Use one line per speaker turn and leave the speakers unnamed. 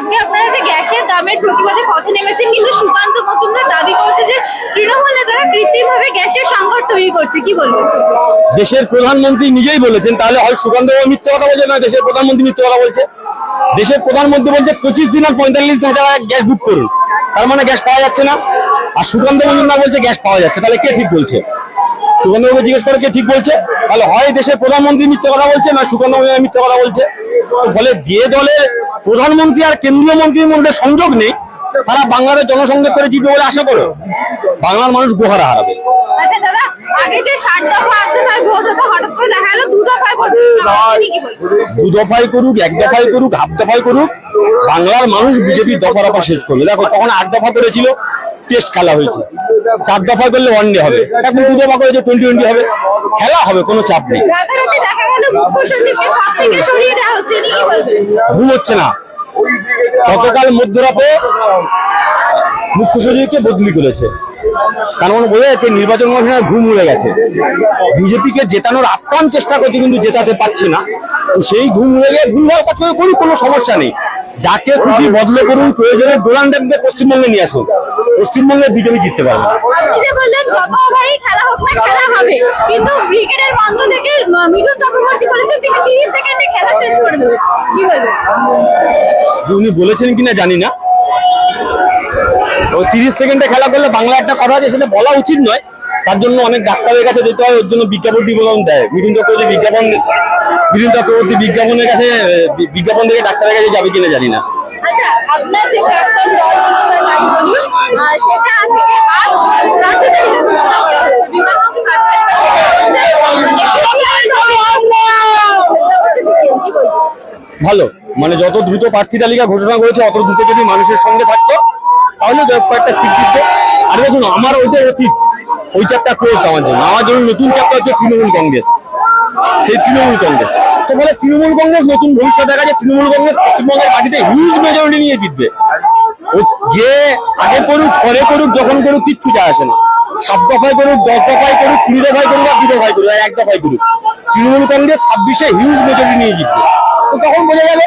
আজকে আপনারা যে গ্যাসের দামের প্রতিবাদে পথে নেমেছেন, কিন্তু সুকান্ত মজুমদার দাবি করছে যে তৃণমূল নেতারা কৃত্রিমভাবে গ্যাসের সংকট তৈরি করছে, কি বলবেন?
দেশের প্রধানমন্ত্রী নিজেই বলেছেন, তাহলে হয় সুকান্ত বাবু মিথ্যে কথা বলছে, না দেশের প্রধানমন্ত্রী মিথ্যে কথা বলছে। দেশের প্রধানমন্ত্রী বলছে 25 দিন আর 45,000 গ্যাস বুক করুন, তার মানে গ্যাস পাওয়া যাচ্ছে না। আর সুকান্ত মজুমদার বলছে গ্যাস পাওয়া যাচ্ছে, তাহলে কে ঠিক বলছে? সুকান্ত বাবু জিজ্ঞেস করে কে ঠিক বলছে? তাহলে হয় দেশের প্রধানমন্ত্রী মিথ্যে কথা বলছে, না সুকান্ত মজুমদার মিথ্যে কথা বলছে। ফলে যে দলের প্রধানমন্ত্রী আর কেন্দ্রীয় মন্ত্রীর মধ্যে সংযোগ নেই, তারা বাংলাদেশ জনসংযোগ করে জিতবে বলে আশা করো? বাংলার মানুষ গোহারা হারাবে।
আচ্ছা দাদা, আগে যে 60 দফা 8 দফায় ভোট হতো, হঠাৎ করে দেখা গেল 2 দফায় ভোট হচ্ছে।
2 দফায় করুক, 1 দফায় করুক, হাফ দফায় করুক, বাংলার মানুষ বিজেপি দফা দফা শেষ করবে। দেখো, তখন 8 দফা করেছিল, টেস্ট খেলা হয়েছে। 4 দফা করলে ওয়ানডে হবে, এখন 2 দফা করেছে, 2020 হবে, খেলা হবে, কোনো চাপ নেই।
রাতারাতি দেখা গেল মুখ্য সচিবকে পদ থেকে সরিয়ে দেওয়া হচ্ছে, কি বলবেন?
ঘুম হচ্ছে না। গতকাল মধ্যরাতে মুখ্য সচিবকে বদলি করেছে, তার মানে বোঝা যাচ্ছে নির্বাচন কমিশনের ঘুম উড়ে গেছে। বিজেপিকে জেতানোর আপ্রাণ চেষ্টা করছে, কিন্তু জেতাতে পারছে না। তো সেই ঘুম উড়ে গিয়ে ঘুম হওয়ার কথা করুক, কোনো সমস্যা নেই। যাকে খুশি বদলে করুন, প্রয়োজনে ডোনাল্ডকে পশ্চিমবঙ্গে নিয়ে আসুন, পশ্চিমবঙ্গে বিজেপি জিততে পারবে।
আপনি যে বললেন যত ওভারই খেলা হোক না, খেলা হবে, কিন্তু ব্রিগেডের মঞ্চ থেকে মিঠুন চক্রবর্তী বলেছেন তিনি 30 সেকেন্ডে খেলা শেষ করে দেবেন, কি বলবেন?
উনি বলেছেন কিনা জানি না। 30 সেকেন্ডে খেলা করলে বাংলা একটা কথা আছে, সেটা বলা উচিত নয়। তার জন্য অনেক ডাক্তারের কাছে যেতে হয়, ওর জন্য বিজ্ঞাপন নিবন্ধন দেয়। মিঠুন চক্রবর্তী বিজ্ঞাপনের কাছে বিজ্ঞাপন থেকে ডাক্তারের কাছে যাবে কিনা জানি না।
আচ্ছা, আপনার যে প্রাক্তন দল আমি বলি, সেটা আজকে আজ প্রার্থীদের ঘোষণা করা হয়েছে, বিভাগীয়
ভালো, মানে যত দ্রুত প্রার্থী তালিকা ঘোষণা করেছে, অত দ্রুত যদি মানুষের সঙ্গে থাকতো, তাহলে কয়েকটা সিট জিততো। আর দেখুন, আমার ওইটা অতীত, ওই চ্যাপ্টার ক্লোজ। আমার জন্য নতুন চ্যাপ্টার হচ্ছে তৃণমূল কংগ্রেস। সেই তৃণমূল কংগ্রেস তো বলে তৃণমূল কংগ্রেস নতুন ভবিষ্যৎ দেখা যায়। তৃণমূল কংগ্রেস পশ্চিমবঙ্গের পার্টিতে হিউজ মেজরিটি নিয়ে জিতবে। যে আগে করুক, পরে করুক, যখন করুক, কিচ্ছু যায় আসে না। 7 দফায় করুক, 10 দফায় করুক, 20 দফায় করুক, আর 2 দফায় করুক, আর 1 দফায় করুক, তৃণমূল কংগ্রেস 26-এ হিউজ মেজরিটি নিয়ে জিতবে। তো তখন বোঝা যাবে।